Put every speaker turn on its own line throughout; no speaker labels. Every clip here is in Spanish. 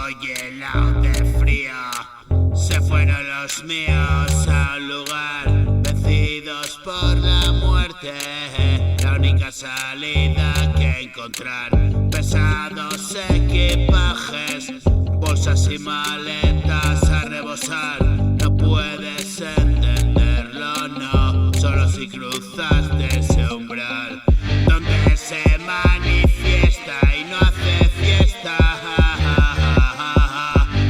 estoy helado de frío. Se fueron los míos a un lugar, vencidos por la muerte. La única salida que encontrar, pesados equipajes, bolsas y maletas a rebosar. No puedes entenderlo, no, solo si cruzaste ese umbral donde se manifiesta y no hace fiesta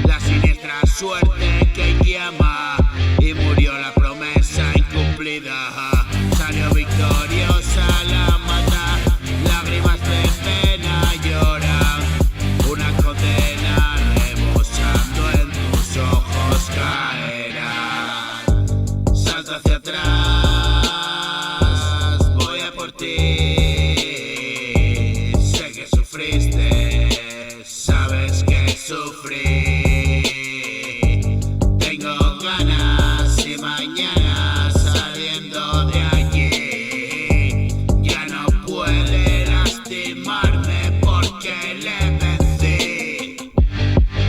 la siniestra suerte que llama, y murió la promesa incumplida. Salió victoriosa la mata, lágrimas de pena lloran, una condena rebosando en tus ojos caerá. Salta hacia atrás, voy a por ti. Sé que sufriste, sabes que sufrí. Tengo ganas y mañana saliendo de allí ya no puede lastimarme porque le vencí.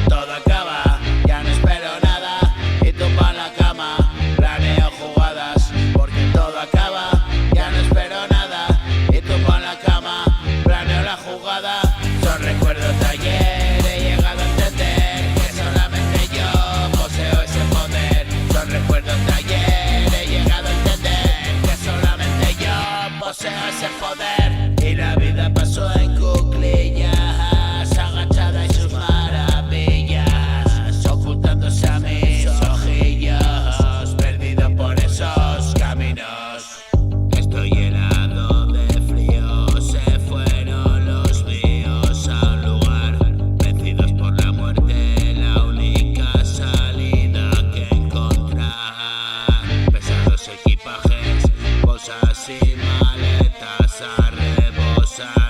Todo acaba, ya no espero nada y tumbo en la cama, planeo jugadas. Porque todo acaba, ya no espero nada y tumbo en la cama, planeo la jugada. Son recuerdos de ayer, he llegado a entender que solamente yo poseo ese poder. Son recuerdos de ayer, he llegado a entender que solamente yo poseo ese poder. Y la vida pasó en cuclillas, agachada y sus maravillas, ocultándose a mis ojillos, perdido por esos caminos. Estoy helado de frío, se fueron los míos a un lugar, vencidos por la muerte, la única salida que encontrar. Pesados equipajes, bolsas y maletas a rebosar.